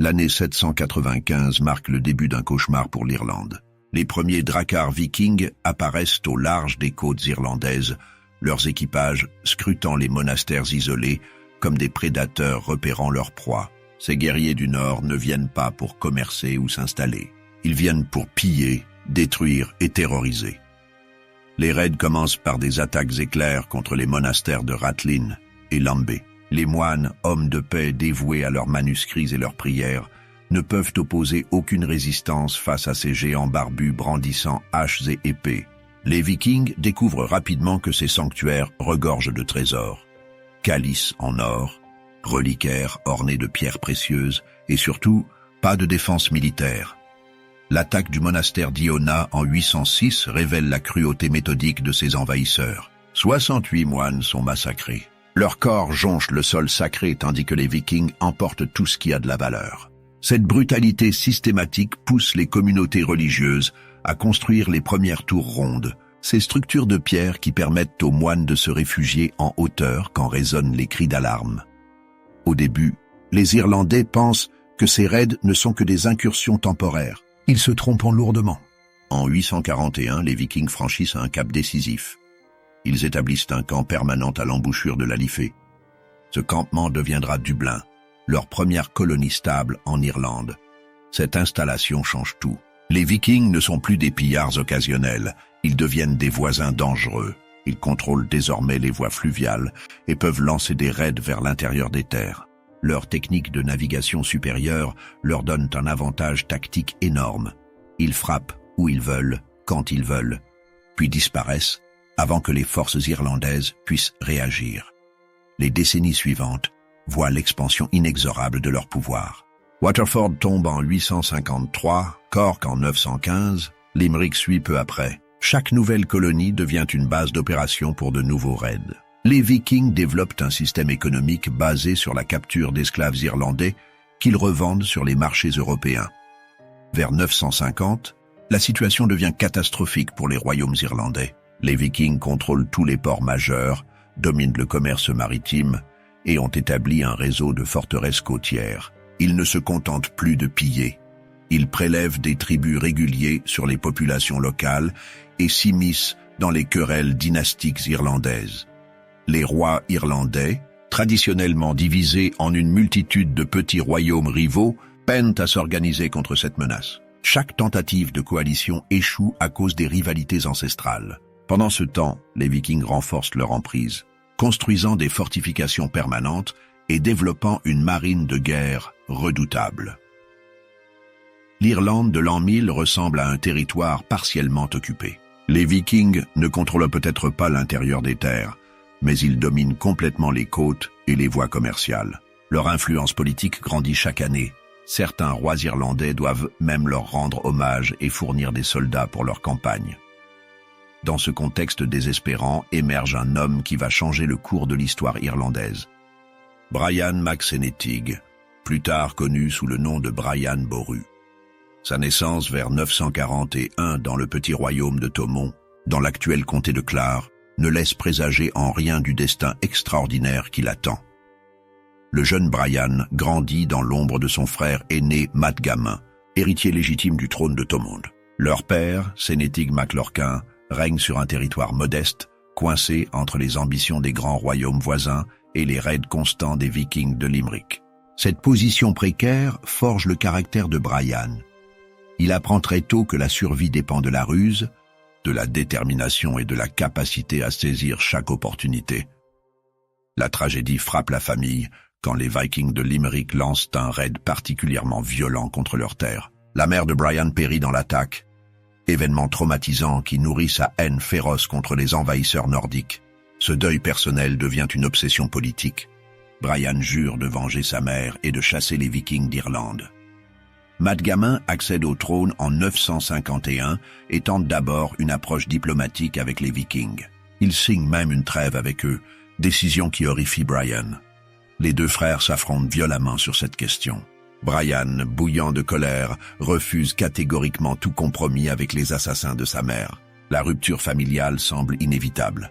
L'année 795 marque le début d'un cauchemar pour l'Irlande. Les premiers dracars vikings apparaissent au large des côtes irlandaises, leurs équipages scrutant les monastères isolés comme des prédateurs repérant leur proie. Ces guerriers du Nord ne viennent pas pour commercer ou s'installer. Ils viennent pour piller, détruire et terroriser. Les raids commencent par des attaques éclairs contre les monastères de Rathlin et Lambay. Les moines, hommes de paix dévoués à leurs manuscrits et leurs prières, ne peuvent opposer aucune résistance face à ces géants barbus brandissant haches et épées. Les Vikings découvrent rapidement que ces sanctuaires regorgent de trésors. Calices en or, reliquaires ornés de pierres précieuses et surtout, pas de défense militaire. L'attaque du monastère d'Iona en 806 révèle la cruauté méthodique de ces envahisseurs. 68 moines sont massacrés. Leurs corps jonchent le sol sacré tandis que les Vikings emportent tout ce qui a de la valeur. Cette brutalité systématique pousse les communautés religieuses à construire les premières tours rondes, ces structures de pierre qui permettent aux moines de se réfugier en hauteur quand résonnent les cris d'alarme. Au début, les Irlandais pensent que ces raids ne sont que des incursions temporaires. Ils se trompent lourdement. En 841, les Vikings franchissent un cap décisif. Ils établissent un camp permanent à l'embouchure de la Liffey. Ce campement deviendra Dublin, leur première colonie stable en Irlande. Cette installation change tout. Les Vikings ne sont plus des pillards occasionnels, ils deviennent des voisins dangereux. Ils contrôlent désormais les voies fluviales et peuvent lancer des raids vers l'intérieur des terres. Leur technique de navigation supérieure leur donne un avantage tactique énorme. Ils frappent où ils veulent, quand ils veulent, puis disparaissent avant que les forces irlandaises puissent réagir. Les décennies suivantes voient l'expansion inexorable de leur pouvoir. Waterford tombe en 853, Cork en 915, Limerick suit peu après. Chaque nouvelle colonie devient une base d'opération pour de nouveaux raids. Les Vikings développent un système économique basé sur la capture d'esclaves irlandais qu'ils revendent sur les marchés européens. Vers 950, la situation devient catastrophique pour les royaumes irlandais. Les Vikings contrôlent tous les ports majeurs, dominent le commerce maritime et ont établi un réseau de forteresses côtières. Ils ne se contentent plus de piller. Ils prélèvent des tributs réguliers sur les populations locales et s'immiscent dans les querelles dynastiques irlandaises. Les rois irlandais, traditionnellement divisés en une multitude de petits royaumes rivaux, peinent à s'organiser contre cette menace. Chaque tentative de coalition échoue à cause des rivalités ancestrales. Pendant ce temps, les Vikings renforcent leur emprise, construisant des fortifications permanentes et développant une marine de guerre redoutable. L'Irlande de l'an 1000 ressemble à un territoire partiellement occupé. Les Vikings ne contrôlent peut-être pas l'intérieur des terres, mais ils dominent complètement les côtes et les voies commerciales. Leur influence politique grandit chaque année. Certains rois irlandais doivent même leur rendre hommage et fournir des soldats pour leur campagne. Dans ce contexte désespérant émerge un homme qui va changer le cours de l'histoire irlandaise. Brian mac Sénétig, plus tard connu sous le nom de Brian Boru. Sa naissance vers 941 dans le petit royaume de Thomond, dans l'actuel comté de Clare, ne laisse présager en rien du destin extraordinaire qui l'attend. Le jeune Brian grandit dans l'ombre de son frère aîné Mathgamin, héritier légitime du trône de Thomond. Leur père, Sénétig mac Lorquin, règne sur un territoire modeste, coincé entre les ambitions des grands royaumes voisins et les raids constants des Vikings de Limerick. Cette position précaire forge le caractère de Brian. Il apprend très tôt que la survie dépend de la ruse, de la détermination et de la capacité à saisir chaque opportunité. La tragédie frappe la famille quand les Vikings de Limerick lancent un raid particulièrement violent contre leur terre. La mère de Brian périt dans l'attaque, événement traumatisant qui nourrit sa haine féroce contre les envahisseurs nordiques. Ce deuil personnel devient une obsession politique. Brian jure de venger sa mère et de chasser les Vikings d'Irlande. Mathgamin accède au trône en 951 et tente d'abord une approche diplomatique avec les Vikings. Il signe même une trêve avec eux, décision qui horrifie Brian. Les deux frères s'affrontent violemment sur cette question. Brian, bouillant de colère, refuse catégoriquement tout compromis avec les assassins de sa mère. La rupture familiale semble inévitable.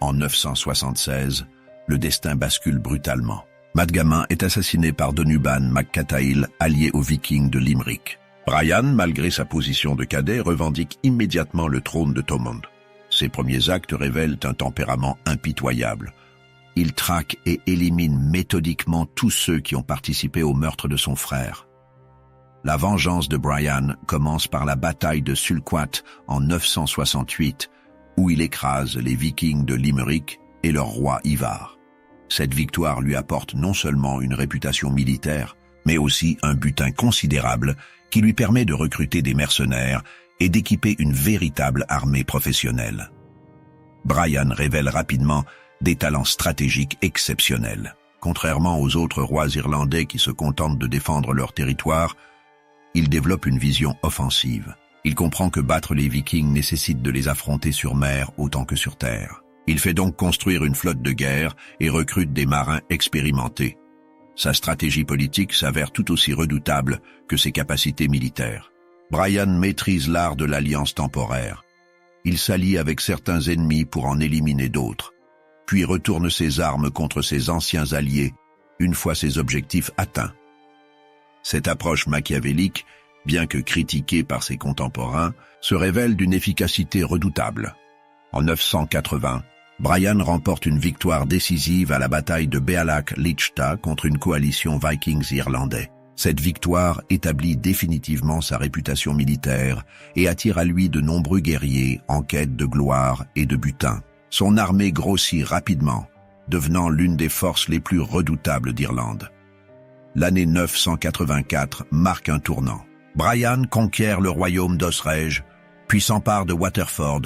En 976, le destin bascule brutalement. Maedgamin est assassiné par Donuban mac Catail, allié aux Vikings de Limerick. Brian, malgré sa position de cadet, revendique immédiatement le trône de Thomond. Ses premiers actes révèlent un tempérament impitoyable. Il traque et élimine méthodiquement tous ceux qui ont participé au meurtre de son frère. La vengeance de Brian commence par la bataille de Sulquat en 968, où il écrase les Vikings de Limerick et leur roi Ivar. Cette victoire lui apporte non seulement une réputation militaire, mais aussi un butin considérable qui lui permet de recruter des mercenaires et d'équiper une véritable armée professionnelle. Brian révèle rapidement des talents stratégiques exceptionnels. Contrairement aux autres rois irlandais qui se contentent de défendre leur territoire, il développe une vision offensive. Il comprend que battre les Vikings nécessite de les affronter sur mer autant que sur terre. Il fait donc construire une flotte de guerre et recrute des marins expérimentés. Sa stratégie politique s'avère tout aussi redoutable que ses capacités militaires. Brian maîtrise l'art de l'alliance temporaire. Il s'allie avec certains ennemis pour en éliminer d'autres, puis retourne ses armes contre ses anciens alliés une fois ses objectifs atteints. Cette approche machiavélique, bien que critiquée par ses contemporains, se révèle d'une efficacité redoutable. En 980, Brian remporte une victoire décisive à la bataille de Bealach Lichta contre une coalition vikings irlandais. Cette victoire établit définitivement sa réputation militaire et attire à lui de nombreux guerriers en quête de gloire et de butin. Son armée grossit rapidement, devenant l'une des forces les plus redoutables d'Irlande. L'année 984 marque un tournant. Brian conquiert le royaume d'Osraige, puis s'empare de Waterford,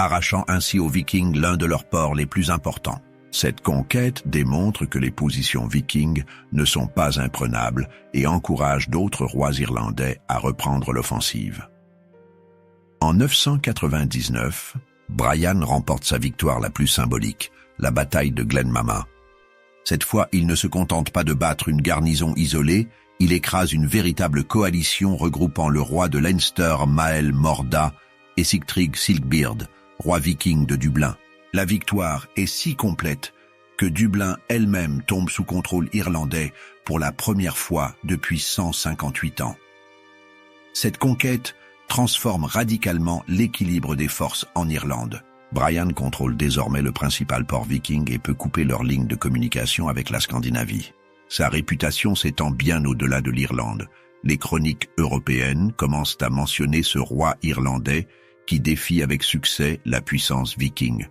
arrachant ainsi aux Vikings l'un de leurs ports les plus importants. Cette conquête démontre que les positions vikings ne sont pas imprenables et encourage d'autres rois irlandais à reprendre l'offensive. En 999, Brian remporte sa victoire la plus symbolique, la bataille de Glenmama. Cette fois, il ne se contente pas de battre une garnison isolée, il écrase une véritable coalition regroupant le roi de Leinster Mael Morda et Sigtryg Silkbeard, roi viking de Dublin. La victoire est si complète que Dublin elle-même tombe sous contrôle irlandais pour la première fois depuis 158 ans. Cette conquête transforme radicalement l'équilibre des forces en Irlande. Brian contrôle désormais le principal port viking et peut couper leurs lignes de communication avec la Scandinavie. Sa réputation s'étend bien au-delà de l'Irlande. Les chroniques européennes commencent à mentionner ce roi irlandais qui défie avec succès la puissance viking.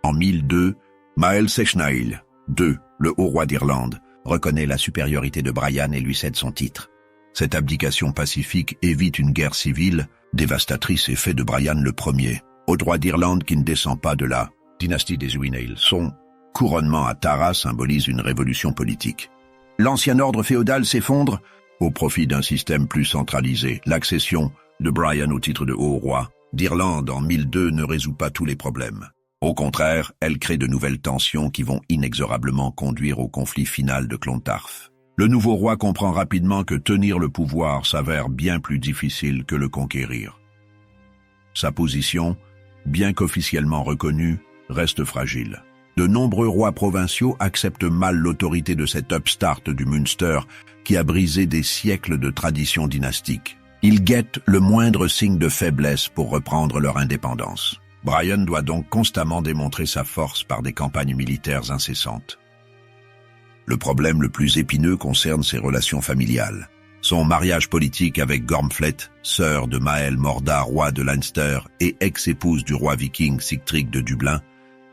En 1002, Mael Sechnaill II, le haut roi d'Irlande, reconnaît la supériorité de Brian et lui cède son titre. Cette abdication pacifique évite une guerre civile dévastatrice et fait de Brian le premier, au droit d'Irlande qui ne descend pas de la dynastie des Uineil. Son couronnement à Tara symbolise une révolution politique. L'ancien ordre féodal s'effondre au profit d'un système plus centralisé. L'accession de Brian au titre de haut roi d'Irlande en 1002 ne résout pas tous les problèmes. Au contraire, elle crée de nouvelles tensions qui vont inexorablement conduire au conflit final de Clontarf. Le nouveau roi comprend rapidement que tenir le pouvoir s'avère bien plus difficile que le conquérir. Sa position, bien qu'officiellement reconnue, reste fragile. De nombreux rois provinciaux acceptent mal l'autorité de cet upstart du Munster qui a brisé des siècles de traditions dynastiques. Ils guettent le moindre signe de faiblesse pour reprendre leur indépendance. Brian doit donc constamment démontrer sa force par des campagnes militaires incessantes. Le problème le plus épineux concerne ses relations familiales. Son mariage politique avec Gormflet, sœur de Mael Morda, roi de Leinster et ex-épouse du roi viking Sigtryg de Dublin,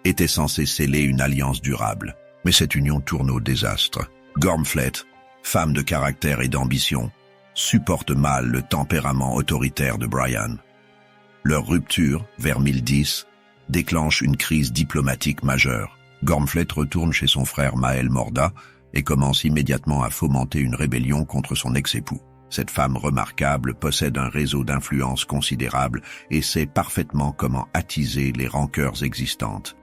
était censé sceller une alliance durable. Mais cette union tourne au désastre. Gormflet, femme de caractère et d'ambition, supporte mal le tempérament autoritaire de Brian. Leur rupture, vers 1010, déclenche une crise diplomatique majeure. Gormflet retourne chez son frère Mael Morda et commence immédiatement à fomenter une rébellion contre son ex-époux. Cette femme remarquable possède un réseau d'influence considérable et sait parfaitement comment attiser les rancœurs existantes.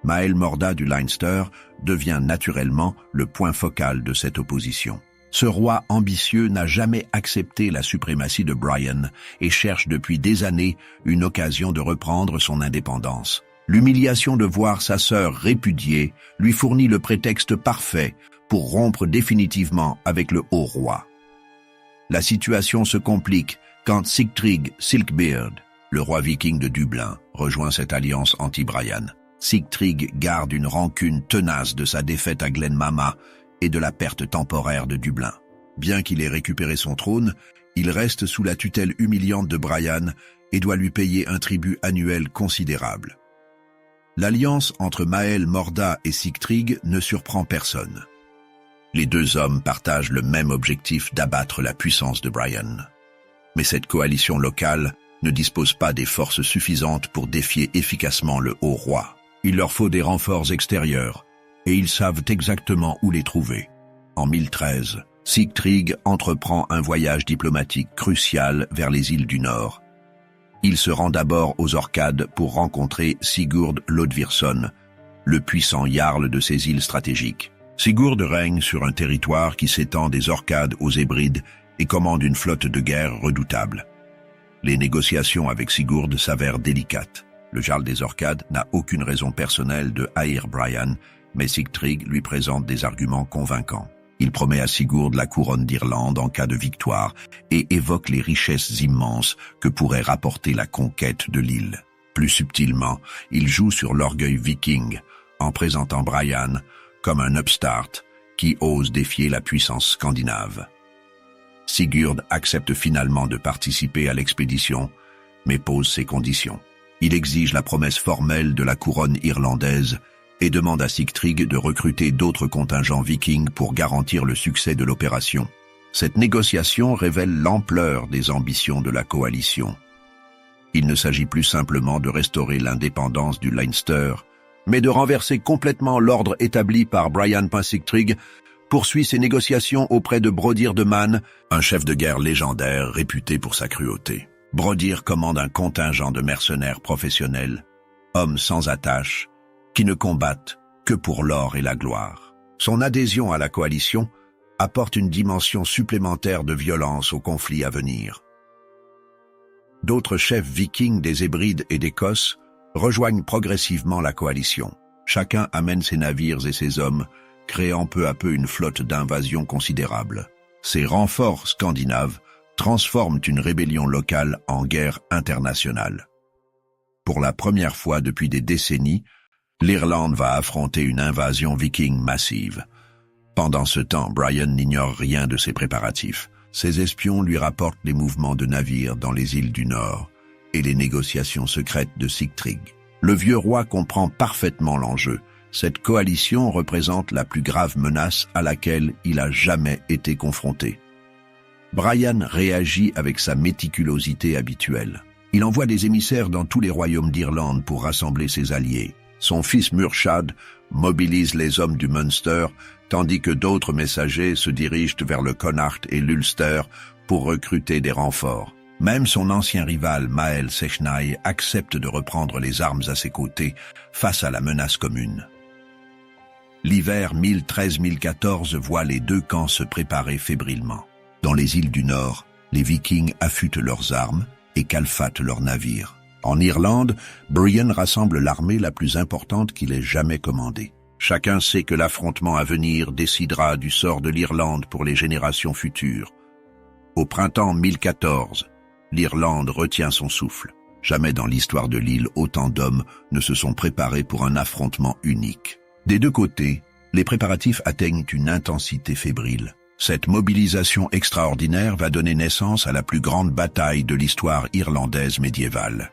Mael Morda du Leinster devient naturellement le point focal de cette opposition. Ce roi ambitieux n'a jamais accepté la suprématie de Brian et cherche depuis des années une occasion de reprendre son indépendance. L'humiliation de voir sa sœur répudiée lui fournit le prétexte parfait pour rompre définitivement avec le haut roi. La situation se complique quand Sigtryg Silkbeard, le roi viking de Dublin, rejoint cette alliance anti-Brian. Sigtryg garde une rancune tenace de sa défaite à Glenmama et de la perte temporaire de Dublin. Bien qu'il ait récupéré son trône, il reste sous la tutelle humiliante de Brian et doit lui payer un tribut annuel considérable. L'alliance entre Mael Morda et Sigtryg ne surprend personne. Les deux hommes partagent le même objectif d'abattre la puissance de Brian. Mais cette coalition locale ne dispose pas des forces suffisantes pour défier efficacement le haut roi. Il leur faut des renforts extérieurs, et ils savent exactement où les trouver. En 1013, Sigtryg entreprend un voyage diplomatique crucial vers les îles du Nord. Il se rend d'abord aux Orcades pour rencontrer Sigurd Lodvirson, le puissant jarl de ces îles stratégiques. Sigurd règne sur un territoire qui s'étend des Orcades aux Hébrides et commande une flotte de guerre redoutable. Les négociations avec Sigurd s'avèrent délicates. Le jarl des Orcades n'a aucune raison personnelle de haïr Brian, mais Sigtryg lui présente des arguments convaincants. Il promet à Sigurd la couronne d'Irlande en cas de victoire et évoque les richesses immenses que pourrait rapporter la conquête de l'île. Plus subtilement, il joue sur l'orgueil viking en présentant Brian comme un upstart qui ose défier la puissance scandinave. Sigurd accepte finalement de participer à l'expédition, mais pose ses conditions. Il exige la promesse formelle de la couronne irlandaise et demande à Sigtryg de recruter d'autres contingents vikings pour garantir le succès de l'opération. Cette négociation révèle l'ampleur des ambitions de la coalition. Il ne s'agit plus simplement de restaurer l'indépendance du Leinster, mais de renverser complètement l'ordre établi par Brian Sigtryg, poursuit ses négociations auprès de Brodir de Man, un chef de guerre légendaire réputé pour sa cruauté. Brodir commande un contingent de mercenaires professionnels, hommes sans attache, qui ne combattent que pour l'or et la gloire. Son adhésion à la coalition apporte une dimension supplémentaire de violence au conflit à venir. D'autres chefs vikings des Hébrides et d'Écosse rejoignent progressivement la coalition. Chacun amène ses navires et ses hommes, créant peu à peu une flotte d'invasion considérable. Ces renforts scandinaves transforment une rébellion locale en guerre internationale. Pour la première fois depuis des décennies, l'Irlande va affronter une invasion viking massive. Pendant ce temps, Brian n'ignore rien de ses préparatifs. Ses espions lui rapportent les mouvements de navires dans les îles du Nord et les négociations secrètes de Sigtryg. Le vieux roi comprend parfaitement l'enjeu. Cette coalition représente la plus grave menace à laquelle il a jamais été confronté. Brian réagit avec sa méticulosité habituelle. Il envoie des émissaires dans tous les royaumes d'Irlande pour rassembler ses alliés. Son fils Murchad mobilise les hommes du Munster, tandis que d'autres messagers se dirigent vers le Connacht et l'Ulster pour recruter des renforts. Même son ancien rival Mael Sechnai accepte de reprendre les armes à ses côtés face à la menace commune. L'hiver 1013-1014 voit les deux camps se préparer fébrilement. Dans les îles du Nord, les Vikings affûtent leurs armes et calfatent leurs navires. En Irlande, Brian rassemble l'armée la plus importante qu'il ait jamais commandée. Chacun sait que l'affrontement à venir décidera du sort de l'Irlande pour les générations futures. Au printemps 1014, l'Irlande retient son souffle. Jamais dans l'histoire de l'île autant d'hommes ne se sont préparés pour un affrontement unique. Des deux côtés, les préparatifs atteignent une intensité fébrile. Cette mobilisation extraordinaire va donner naissance à la plus grande bataille de l'histoire irlandaise médiévale.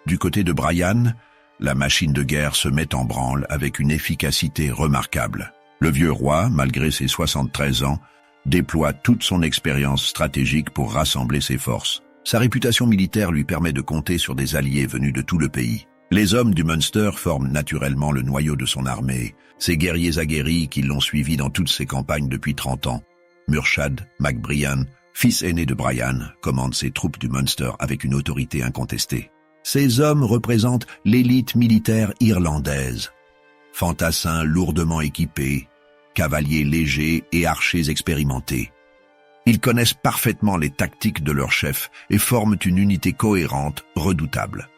Du côté de Brian, la machine de guerre se met en branle avec une efficacité remarquable. Le vieux roi, malgré ses 73 ans, déploie toute son expérience stratégique pour rassembler ses forces. Sa réputation militaire lui permet de compter sur des alliés venus de tout le pays. Les hommes du Munster forment naturellement le noyau de son armée, ces guerriers aguerris qui l'ont suivi dans toutes ses campagnes depuis 30 ans. Murchad MacBrian, fils aîné de Brian, commande ses troupes du Munster avec une autorité incontestée. Ces hommes représentent l'élite militaire irlandaise. Fantassins lourdement équipés, cavaliers légers et archers expérimentés. Ils connaissent parfaitement les tactiques de leur chef et forment une unité cohérente, redoutable.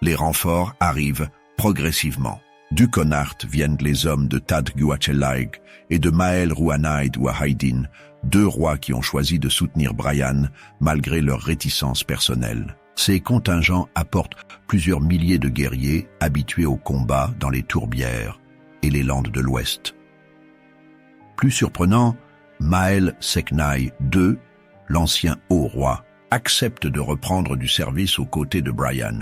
Les renforts arrivent progressivement. Du Connacht viennent les hommes de Tad Guachelaig et de Mael Rouanaid Ouahaidin, 2 rois qui ont choisi de soutenir Brian malgré leur réticence personnelle. Ces contingents apportent plusieurs milliers de guerriers habitués au combat dans les tourbières et les landes de l'Ouest. Plus surprenant, Mael Seknai II, l'ancien haut roi, accepte de reprendre du service aux côtés de Brian.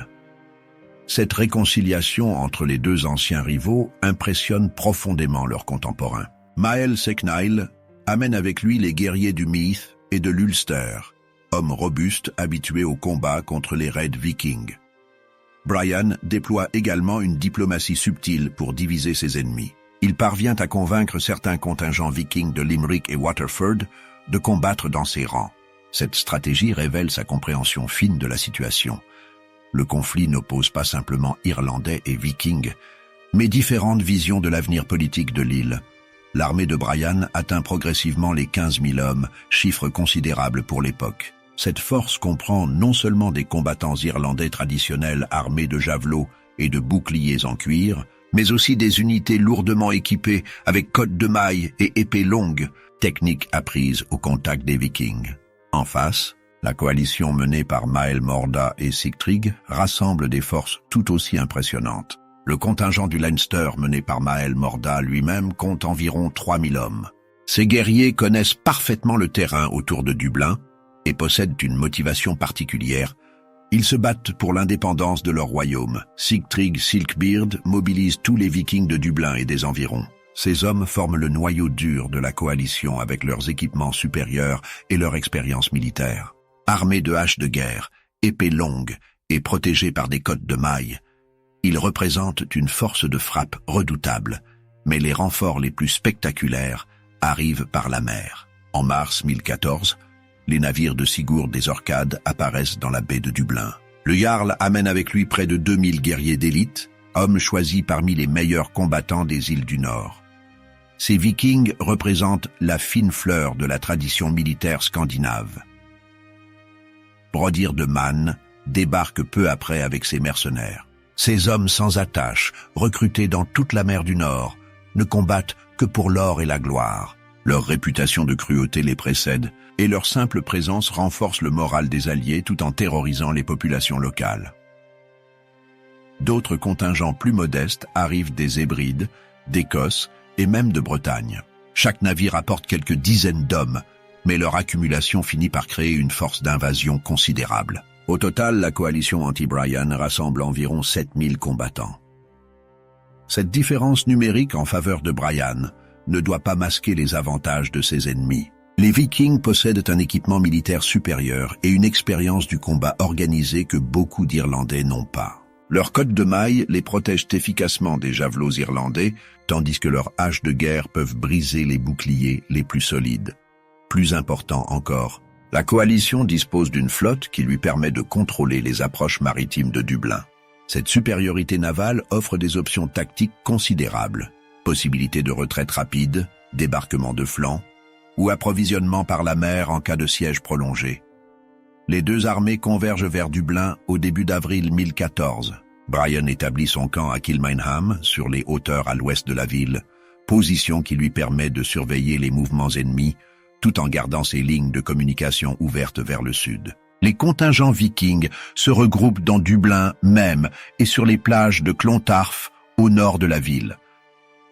Cette réconciliation entre les 2 anciens rivaux impressionne profondément leurs contemporains. Mael Seknai amène avec lui les guerriers du Meath et de l'Ulster, hommes robustes habitués au combat contre les raids vikings. Brian déploie également une diplomatie subtile pour diviser ses ennemis. Il parvient à convaincre certains contingents vikings de Limerick et Waterford de combattre dans ses rangs. Cette stratégie révèle sa compréhension fine de la situation. Le conflit n'oppose pas simplement Irlandais et Vikings, mais différentes visions de l'avenir politique de l'île. L'armée de Brian atteint progressivement les 15 000 hommes, chiffre considérable pour l'époque. Cette force comprend non seulement des combattants irlandais traditionnels armés de javelots et de boucliers en cuir, mais aussi des unités lourdement équipées avec cottes de mailles et épées longues, techniques apprises au contact des Vikings. En face, la coalition menée par Mael Morda et Sigtrig rassemble des forces tout aussi impressionnantes. Le contingent du Leinster mené par Mael Morda lui-même compte environ 3000 hommes. Ces guerriers connaissent parfaitement le terrain autour de Dublin et possèdent une motivation particulière. Ils se battent pour l'indépendance de leur royaume. Sigtrig Silkbeard mobilise tous les Vikings de Dublin et des environs. Ces hommes forment le noyau dur de la coalition avec leurs équipements supérieurs et leur expérience militaire. Armés de haches de guerre, épées longues et protégés par des cottes de mailles, ils représentent une force de frappe redoutable, mais les renforts les plus spectaculaires arrivent par la mer. En mars 1014, les navires de Sigurd des Orcades apparaissent dans la baie de Dublin. Le Jarl amène avec lui près de 2000 guerriers d'élite, hommes choisis parmi les meilleurs combattants des îles du Nord. Ces Vikings représentent la fine fleur de la tradition militaire scandinave. Brodir de Man débarque peu après avec ses mercenaires. Ces hommes sans attache, recrutés dans toute la mer du Nord, ne combattent que pour l'or et la gloire. Leur réputation de cruauté les précède, et leur simple présence renforce le moral des Alliés tout en terrorisant les populations locales. D'autres contingents plus modestes arrivent des Hébrides, d'Écosse et même de Bretagne. Chaque navire apporte quelques dizaines d'hommes, mais leur accumulation finit par créer une force d'invasion considérable. Au total, la coalition anti-Brian rassemble environ 7000 combattants. Cette différence numérique en faveur de Brian ne doit pas masquer les avantages de ses ennemis. Les Vikings possèdent un équipement militaire supérieur et une expérience du combat organisé que beaucoup d'Irlandais n'ont pas. Leurs cottes de mailles les protègent efficacement des javelots irlandais, tandis que leurs haches de guerre peuvent briser les boucliers les plus solides. Plus important encore, la coalition dispose d'une flotte qui lui permet de contrôler les approches maritimes de Dublin. Cette supériorité navale offre des options tactiques considérables. Possibilité de retraite rapide, débarquement de flanc, ou approvisionnement par la mer en cas de siège prolongé. Les 2 armées convergent vers Dublin au début d'avril 1014. Brian établit son camp à Kilmainham, sur les hauteurs à l'ouest de la ville, position qui lui permet de surveiller les mouvements ennemis, tout en gardant ses lignes de communication ouvertes vers le sud. Les contingents vikings se regroupent dans Dublin même et sur les plages de Clontarf, au nord de la ville.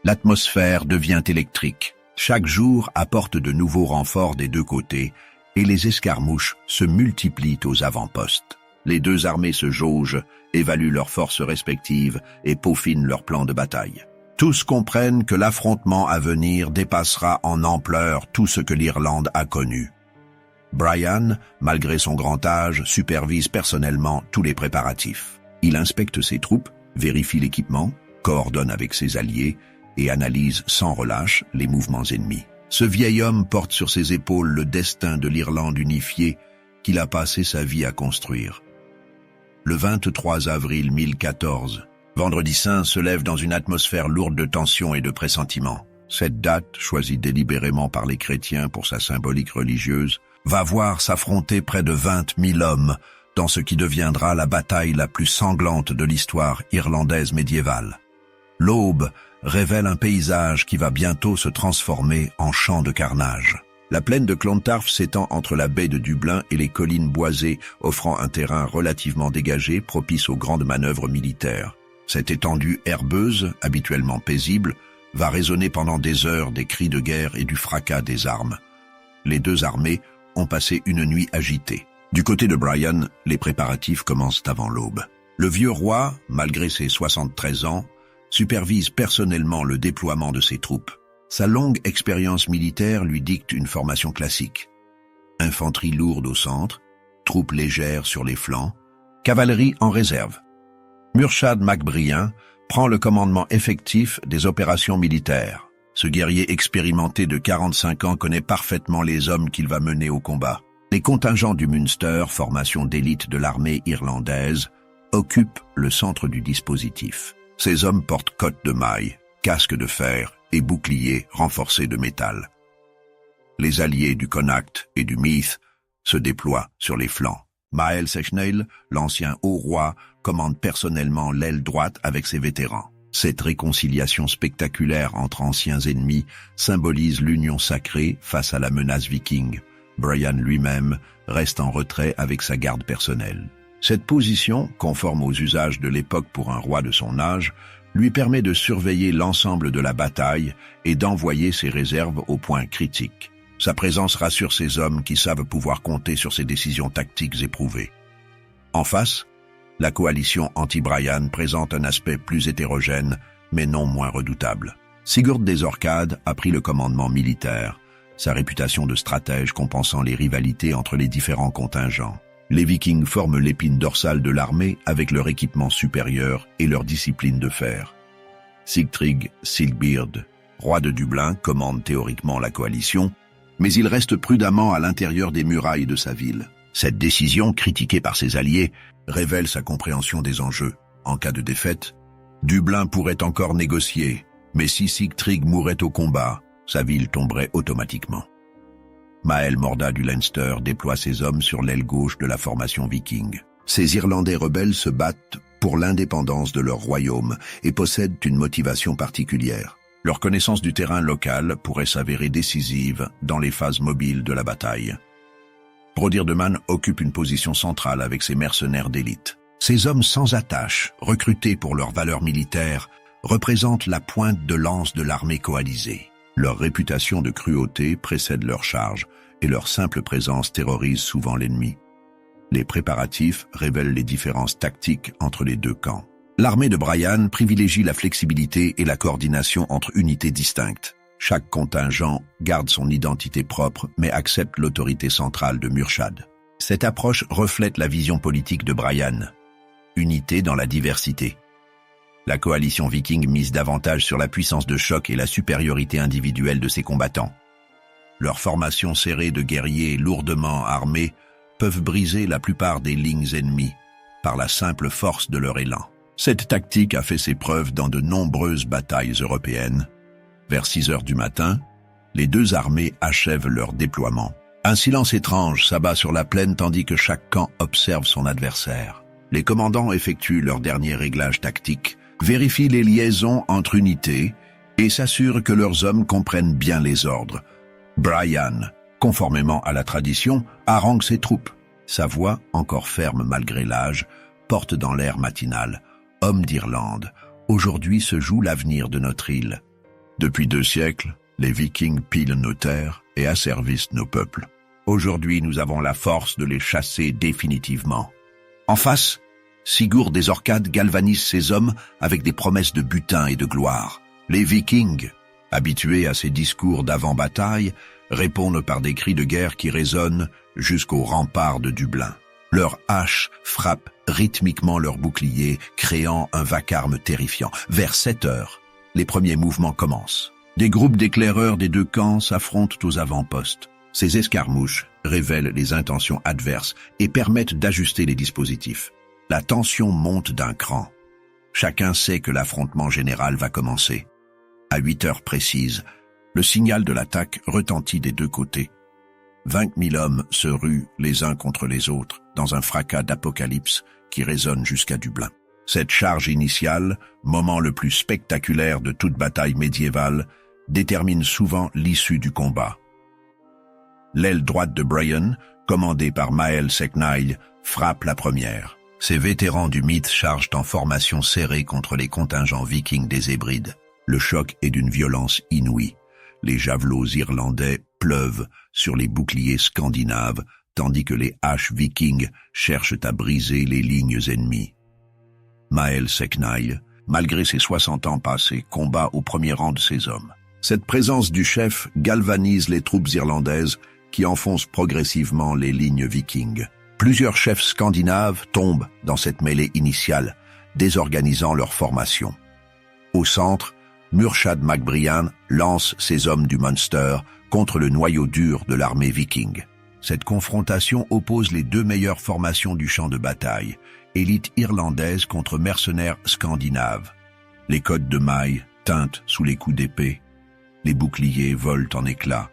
L'atmosphère devient électrique. Chaque jour apporte de nouveaux renforts des 2 côtés et les escarmouches se multiplient aux avant-postes. Les 2 armées se jaugent, évaluent leurs forces respectives et peaufinent leur plan de bataille. Tous comprennent que l'affrontement à venir dépassera en ampleur tout ce que l'Irlande a connu. Brian, malgré son grand âge, supervise personnellement tous les préparatifs. Il inspecte ses troupes, vérifie l'équipement, coordonne avec ses alliés et analyse sans relâche les mouvements ennemis. Ce vieil homme porte sur ses épaules le destin de l'Irlande unifiée qu'il a passé sa vie à construire. Le 23 avril 1014, Vendredi Saint se lève dans une atmosphère lourde de tension et de pressentiment. Cette date, choisie délibérément par les chrétiens pour sa symbolique religieuse, va voir s'affronter près de 20 000 hommes, dans ce qui deviendra la bataille la plus sanglante de l'histoire irlandaise médiévale. L'aube révèle un paysage qui va bientôt se transformer en champ de carnage. La plaine de Clontarf s'étend entre la baie de Dublin et les collines boisées, offrant un terrain relativement dégagé, propice aux grandes manœuvres militaires. Cette étendue herbeuse, habituellement paisible, va résonner pendant des heures des cris de guerre et du fracas des armes. Les deux armées ont passé une nuit agitée. Du côté de Brian, les préparatifs commencent avant l'aube. Le vieux roi, malgré ses 73 ans, supervise personnellement le déploiement de ses troupes. Sa longue expérience militaire lui dicte une formation classique. Infanterie lourde au centre, troupes légères sur les flancs, cavalerie en réserve. Murchad mac Brian prend le commandement effectif des opérations militaires. Ce guerrier expérimenté de 45 ans connaît parfaitement les hommes qu'il va mener au combat. Les contingents du Munster, formation d'élite de l'armée irlandaise, occupent le centre du dispositif. Ces hommes portent cottes de mailles, casques de fer et boucliers renforcés de métal. Les alliés du Connacht et du Meath se déploient sur les flancs. Mael Sechnaill, l'ancien haut roi, commande personnellement l'aile droite avec ses vétérans. Cette réconciliation spectaculaire entre anciens ennemis symbolise l'union sacrée face à la menace viking. Brian lui-même reste en retrait avec sa garde personnelle. Cette position, conforme aux usages de l'époque pour un roi de son âge, lui permet de surveiller l'ensemble de la bataille et d'envoyer ses réserves au point critique. Sa présence rassure ses hommes qui savent pouvoir compter sur ses décisions tactiques éprouvées. En face, la coalition anti-Brian présente un aspect plus hétérogène, mais non moins redoutable. Sigurd des Orcades a pris le commandement militaire, sa réputation de stratège compensant les rivalités entre les différents contingents. Les Vikings forment l'épine dorsale de l'armée avec leur équipement supérieur et leur discipline de fer. Sigtryg Silkbeard, roi de Dublin, commande théoriquement la coalition, mais il reste prudemment à l'intérieur des murailles de sa ville. Cette décision, critiquée par ses alliés, révèle sa compréhension des enjeux. En cas de défaite, Dublin pourrait encore négocier, mais si Sigtryg mourait au combat, sa ville tomberait automatiquement. Mael Morda du Leinster déploie ses hommes sur l'aile gauche de la formation viking. Ces Irlandais rebelles se battent pour l'indépendance de leur royaume et possèdent une motivation particulière. Leur connaissance du terrain local pourrait s'avérer décisive dans les phases mobiles de la bataille. Brodirdeman occupe une position centrale avec ses mercenaires d'élite. Ces hommes sans attache, recrutés pour leur valeur militaire, représentent la pointe de lance de l'armée coalisée. Leur réputation de cruauté précède leur charge et leur simple présence terrorise souvent l'ennemi. Les préparatifs révèlent les différences tactiques entre les deux camps. L'armée de Brian privilégie la flexibilité et la coordination entre unités distinctes. Chaque contingent garde son identité propre mais accepte l'autorité centrale de Murchad. Cette approche reflète la vision politique de Brian. Unité dans la diversité. La coalition viking mise davantage sur la puissance de choc et la supériorité individuelle de ses combattants. Leurs formations serrées de guerriers lourdement armés peuvent briser la plupart des lignes ennemies par la simple force de leur élan. Cette tactique a fait ses preuves dans de nombreuses batailles européennes. Vers 6 heures du matin, les deux armées achèvent leur déploiement. Un silence étrange s'abat sur la plaine tandis que chaque camp observe son adversaire. Les commandants effectuent leur dernier réglage tactique, vérifient les liaisons entre unités et s'assurent que leurs hommes comprennent bien les ordres. Brian, conformément à la tradition, harangue ses troupes. Sa voix, encore ferme malgré l'âge, porte dans l'air matinal. « Hommes d'Irlande, aujourd'hui se joue l'avenir de notre île. Depuis 2 siècles, les Vikings pillent nos terres et asservissent nos peuples. Aujourd'hui, nous avons la force de les chasser définitivement. » En face, Sigurd des Orcades galvanise ses hommes avec des promesses de butin et de gloire. Les Vikings, habitués à ces discours d'avant-bataille, répondent par des cris de guerre qui résonnent jusqu'aux remparts de Dublin. Leurs haches frappent rythmiquement leurs boucliers, créant un vacarme terrifiant. Vers 7 heures, les premiers mouvements commencent. Des groupes d'éclaireurs des deux camps s'affrontent aux avant-postes. Ces escarmouches révèlent les intentions adverses et permettent d'ajuster les dispositifs. La tension monte d'un cran. Chacun sait que l'affrontement général va commencer. À 8 heures précises, le signal de l'attaque retentit des deux côtés. 20 000 hommes se ruent les uns contre les autres dans un fracas d'apocalypse qui résonne jusqu'à Dublin. Cette charge initiale, moment le plus spectaculaire de toute bataille médiévale, détermine souvent l'issue du combat. L'aile droite de Brian, commandée par Mael Secnaill, frappe la première. Ces vétérans du mythe chargent en formation serrée contre les contingents vikings des Hébrides. Le choc est d'une violence inouïe. Les javelots irlandais pleuvent sur les boucliers scandinaves, tandis que les haches vikings cherchent à briser les lignes ennemies. Mael Secnaill, malgré ses 60 ans passés, combat au premier rang de ses hommes. Cette présence du chef galvanise les troupes irlandaises qui enfoncent progressivement les lignes vikings. Plusieurs chefs scandinaves tombent dans cette mêlée initiale, désorganisant leur formation. Au centre, Murchad mac Brian lance ses hommes du Munster contre le noyau dur de l'armée viking. Cette confrontation oppose les deux meilleures formations du champ de bataille, élite irlandaise contre mercenaires scandinaves. Les côtes de mailles teintent sous les coups d'épée, les boucliers volent en éclats.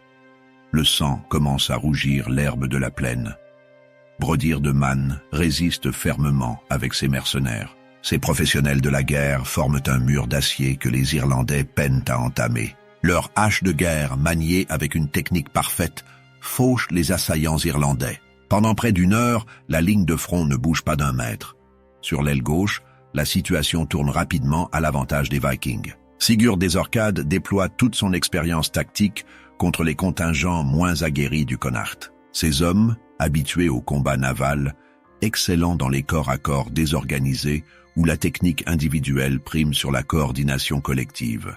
Le sang commence à rougir l'herbe de la plaine. Brodir de Man résiste fermement avec ses mercenaires. Ces professionnels de la guerre forment un mur d'acier que les Irlandais peinent à entamer. Leurs haches de guerre, maniées avec une technique parfaite, fauchent les assaillants irlandais. Pendant près d'une heure, la ligne de front ne bouge pas d'un mètre. Sur l'aile gauche, la situation tourne rapidement à l'avantage des Vikings. Sigurd des Orcades déploie toute son expérience tactique contre les contingents moins aguerris du Connacht. Ces hommes, habitués au combat naval, excellents dans les corps à corps désorganisés où la technique individuelle prime sur la coordination collective.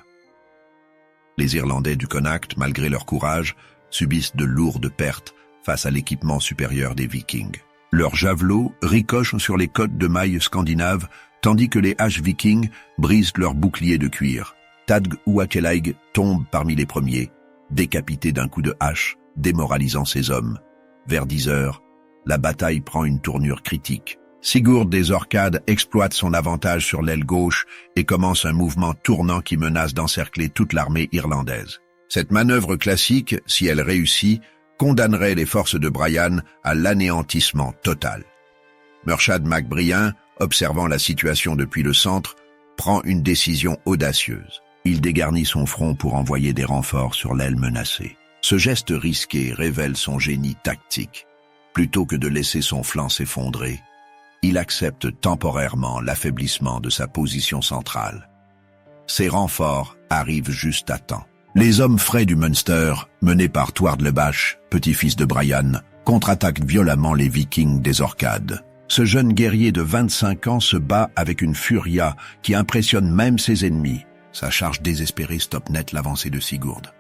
Les Irlandais du Connacht, malgré leur courage, subissent de lourdes pertes face à l'équipement supérieur des Vikings. Leurs javelots ricochent sur les côtes de mailles scandinaves, tandis que les haches vikings brisent leurs boucliers de cuir. Tadg Uakelaig tombe parmi les premiers, décapité d'un coup de hache, démoralisant ses hommes. Vers 10 heures, la bataille prend une tournure critique. Sigurd des Orcades exploite son avantage sur l'aile gauche et commence un mouvement tournant qui menace d'encercler toute l'armée irlandaise. Cette manœuvre classique, si elle réussit, condamnerait les forces de Brian à l'anéantissement total. Murchad mac Brian, observant la situation depuis le centre, prend une décision audacieuse. Il dégarnit son front pour envoyer des renforts sur l'aile menacée. Ce geste risqué révèle son génie tactique. Plutôt que de laisser son flanc s'effondrer, il accepte temporairement l'affaiblissement de sa position centrale. Ces renforts arrivent juste à temps. Les hommes frais du Munster, menés par Tuard le Bâche, petit-fils de Brian, contre-attaquent violemment les Vikings des Orcades. Ce jeune guerrier de 25 ans se bat avec une furia qui impressionne même ses ennemis. Sa charge désespérée stoppe net l'avancée de Sigurd.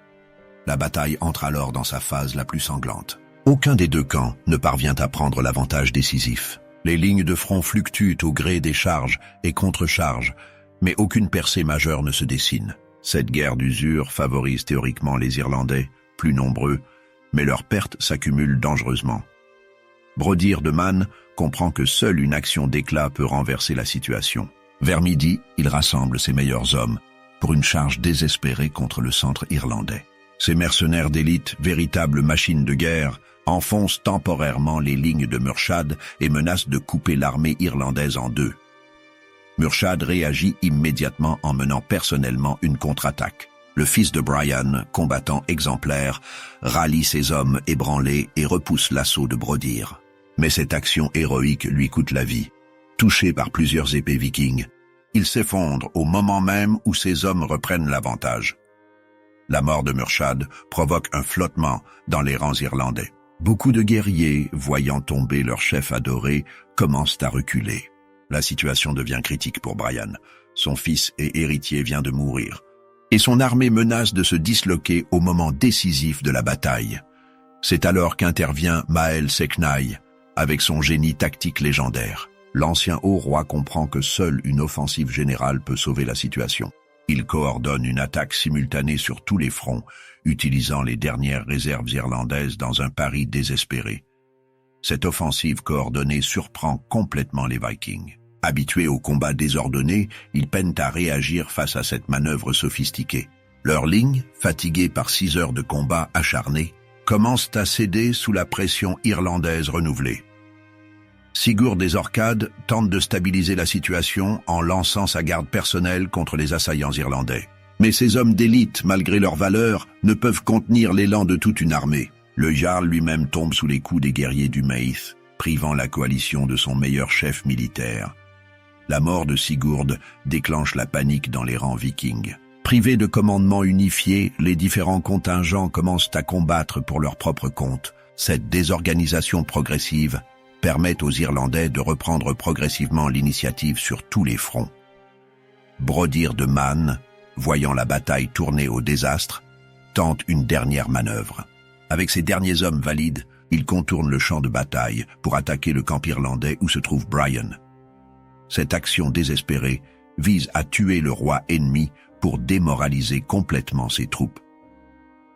La bataille entre alors dans sa phase la plus sanglante. Aucun des deux camps ne parvient à prendre l'avantage décisif. Les lignes de front fluctuent au gré des charges et contre-charges, mais aucune percée majeure ne se dessine. Cette guerre d'usure favorise théoriquement les Irlandais, plus nombreux, mais leurs pertes s'accumulent dangereusement. Brodir de Man comprend que seule une action d'éclat peut renverser la situation. Vers midi, il rassemble ses meilleurs hommes pour une charge désespérée contre le centre irlandais. Ces mercenaires d'élite, véritables machines de guerre, enfoncent temporairement les lignes de Murchad et menacent de couper l'armée irlandaise en deux. Murchad réagit immédiatement en menant personnellement une contre-attaque. Le fils de Brian, combattant exemplaire, rallie ses hommes ébranlés et repousse l'assaut de Brodir. Mais cette action héroïque lui coûte la vie. Touché par plusieurs épées vikings, il s'effondre au moment même où ses hommes reprennent l'avantage. La mort de Murchad provoque un flottement dans les rangs irlandais. Beaucoup de guerriers, voyant tomber leur chef adoré, commencent à reculer. La situation devient critique pour Brian. Son fils et héritier vient de mourir. Et son armée menace de se disloquer au moment décisif de la bataille. C'est alors qu'intervient Mael Secnaill, avec son génie tactique légendaire. L'ancien haut roi comprend que seule une offensive générale peut sauver la situation. Il coordonne une attaque simultanée sur tous les fronts, utilisant les dernières réserves irlandaises dans un pari désespéré. Cette offensive coordonnée surprend complètement les Vikings. Habitués au combat désordonné, ils peinent à réagir face à cette manœuvre sophistiquée. Leurs lignes, fatiguées par 6 heures de combat acharné, commencent à céder sous la pression irlandaise renouvelée. Sigurd des Orcades tente de stabiliser la situation en lançant sa garde personnelle contre les assaillants irlandais. Mais ces hommes d'élite, malgré leur valeur, ne peuvent contenir l'élan de toute une armée. Le Jarl lui-même tombe sous les coups des guerriers du Meath, privant la coalition de son meilleur chef militaire. La mort de Sigurd déclenche la panique dans les rangs vikings. Privés de commandement unifié, les différents contingents commencent à combattre pour leur propre compte. Cette désorganisation progressive permet aux Irlandais de reprendre progressivement l'initiative sur tous les fronts. Brodir de Man, voyant la bataille tourner au désastre, tente une dernière manœuvre. Avec ses derniers hommes valides, il contourne le champ de bataille pour attaquer le camp irlandais où se trouve Brian. Cette action désespérée vise à tuer le roi ennemi pour démoraliser complètement ses troupes.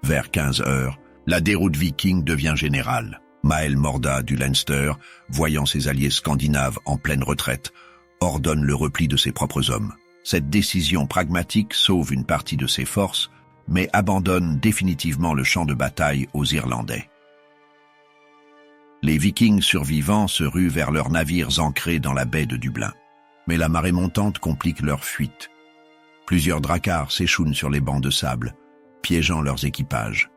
Vers 15 heures, la déroute viking devient générale. Mael Morda du Leinster, voyant ses alliés scandinaves en pleine retraite, ordonne le repli de ses propres hommes. Cette décision pragmatique sauve une partie de ses forces, mais abandonne définitivement le champ de bataille aux Irlandais. Les Vikings survivants se ruent vers leurs navires ancrés dans la baie de Dublin. Mais la marée montante complique leur fuite. Plusieurs dracars s'échounent sur les bancs de sable, piégeant leurs équipages.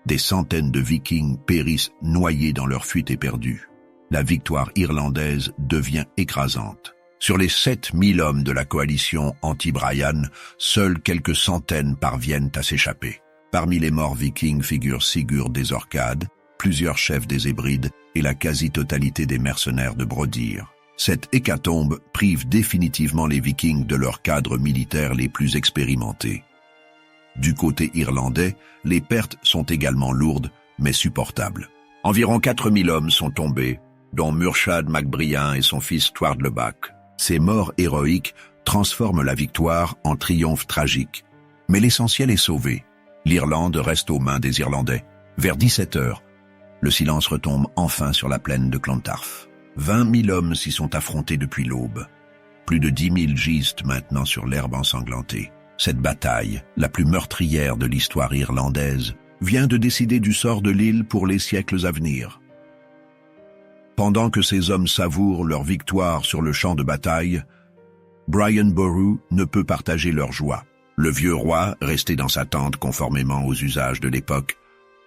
Des centaines de Vikings périssent noyés dans leur fuite éperdue. La victoire irlandaise devient écrasante. Sur les 7000 hommes de la coalition anti-Brian, seuls quelques centaines parviennent à s'échapper. Parmi les morts vikings figurent Sigurd des Orcades, plusieurs chefs des Hébrides et la quasi-totalité des mercenaires de Brodir. Cette hécatombe prive définitivement les Vikings de leurs cadres militaires les plus expérimentés. Du côté irlandais, les pertes sont également lourdes, mais supportables. Environ 4000 hommes sont tombés, dont Murchad MacBrian et son fils Tuard le Bac. Ces morts héroïques transforment la victoire en triomphe tragique. Mais l'essentiel est sauvé. L'Irlande reste aux mains des Irlandais. Vers 17 heures, le silence retombe enfin sur la plaine de Clontarf. 20 000 hommes s'y sont affrontés depuis l'aube. Plus de 10 000 gisent maintenant sur l'herbe ensanglantée. Cette bataille, la plus meurtrière de l'histoire irlandaise, vient de décider du sort de l'île pour les siècles à venir. Pendant que ces hommes savourent leur victoire sur le champ de bataille, Brian Boru ne peut partager leur joie. Le vieux roi, resté dans sa tente conformément aux usages de l'époque,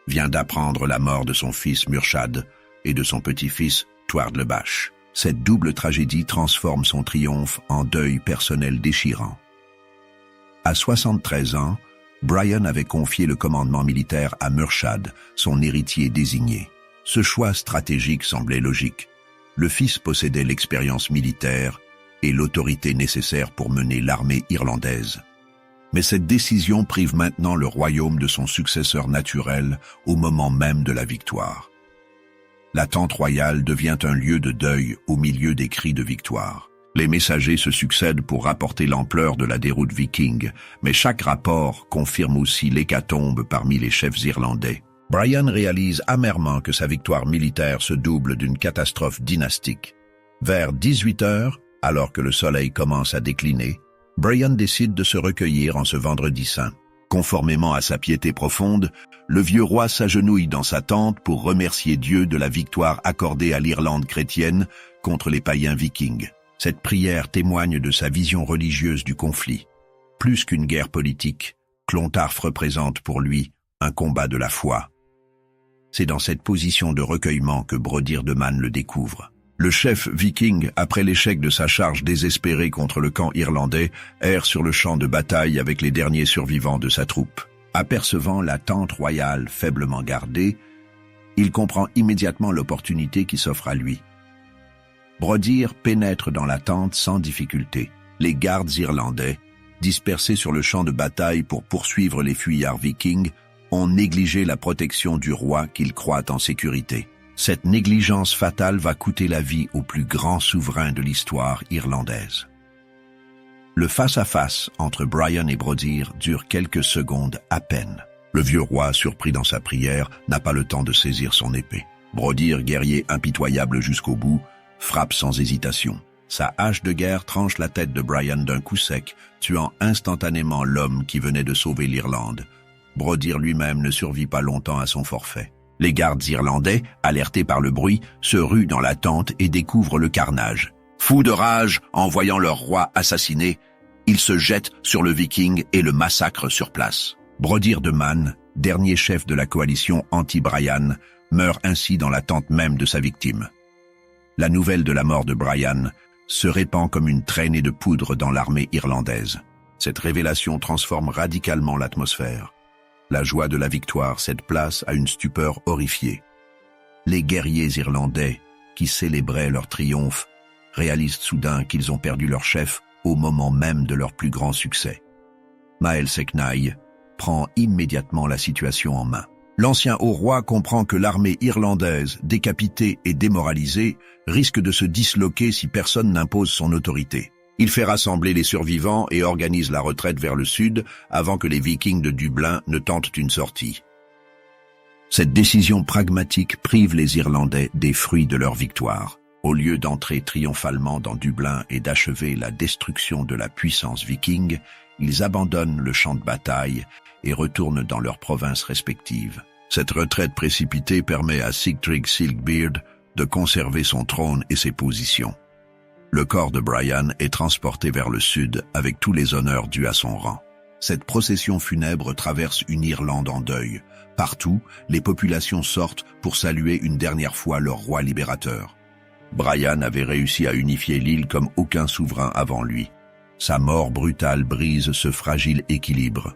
vient d'apprendre la mort de son fils Murchad et de son petit-fils Tuard le Bac. Cette double tragédie transforme son triomphe en deuil personnel déchirant. À 73 ans, Brian avait confié le commandement militaire à Murchad, son héritier désigné. Ce choix stratégique semblait logique. Le fils possédait l'expérience militaire et l'autorité nécessaire pour mener l'armée irlandaise. Mais cette décision prive maintenant le royaume de son successeur naturel au moment même de la victoire. La tente royale devient un lieu de deuil au milieu des cris de victoire. Les messagers se succèdent pour rapporter l'ampleur de la déroute viking, mais chaque rapport confirme aussi l'hécatombe parmi les chefs irlandais. Brian réalise amèrement que sa victoire militaire se double d'une catastrophe dynastique. Vers 18 heures, alors que le soleil commence à décliner, Brian décide de se recueillir en ce vendredi saint. Conformément à sa piété profonde, le vieux roi s'agenouille dans sa tente pour remercier Dieu de la victoire accordée à l'Irlande chrétienne contre les païens vikings. Cette prière témoigne de sa vision religieuse du conflit. Plus qu'une guerre politique, Clontarf représente pour lui un combat de la foi. C'est dans cette position de recueillement que Brodir de Man le découvre. Le chef viking, après l'échec de sa charge désespérée contre le camp irlandais, erre sur le champ de bataille avec les derniers survivants de sa troupe. Apercevant la tente royale faiblement gardée, il comprend immédiatement l'opportunité qui s'offre à lui. Brodir pénètre dans la tente sans difficulté. Les gardes irlandais, dispersés sur le champ de bataille pour poursuivre les fuyards vikings, ont négligé la protection du roi qu'ils croient en sécurité. Cette négligence fatale va coûter la vie au plus grand souverain de l'histoire irlandaise. Le face-à-face entre Brian et Brodir dure quelques secondes à peine. Le vieux roi, surpris dans sa prière, n'a pas le temps de saisir son épée. Brodir, guerrier impitoyable jusqu'au bout, frappe sans hésitation. Sa hache de guerre tranche la tête de Brian d'un coup sec, tuant instantanément l'homme qui venait de sauver l'Irlande. Brodir lui-même ne survit pas longtemps à son forfait. Les gardes irlandais, alertés par le bruit, se ruent dans la tente et découvrent le carnage. Fous de rage, en voyant leur roi assassiné, ils se jettent sur le Viking et le massacrent sur place. Brodir de Man, dernier chef de la coalition anti-Brian, meurt ainsi dans la tente même de sa victime. La nouvelle de la mort de Brian se répand comme une traînée de poudre dans l'armée irlandaise. Cette révélation transforme radicalement l'atmosphère. La joie de la victoire cède place à une stupeur horrifiée. Les guerriers irlandais, qui célébraient leur triomphe, réalisent soudain qu'ils ont perdu leur chef au moment même de leur plus grand succès. Máel Sechnaill prend immédiatement la situation en main. L'ancien haut-roi comprend que l'armée irlandaise, décapitée et démoralisée, risque de se disloquer si personne n'impose son autorité. Il fait rassembler les survivants et organise la retraite vers le sud avant que les Vikings de Dublin ne tentent une sortie. Cette décision pragmatique prive les Irlandais des fruits de leur victoire. Au lieu d'entrer triomphalement dans Dublin et d'achever la destruction de la puissance viking, ils abandonnent le champ de bataille et retournent dans leurs provinces respectives. Cette retraite précipitée permet à Sigtryg Silkbeard de conserver son trône et ses positions. Le corps de Brian est transporté vers le sud avec tous les honneurs dus à son rang. Cette procession funèbre traverse une Irlande en deuil. Partout, les populations sortent pour saluer une dernière fois leur roi libérateur. Brian avait réussi à unifier l'île comme aucun souverain avant lui. Sa mort brutale brise ce fragile équilibre.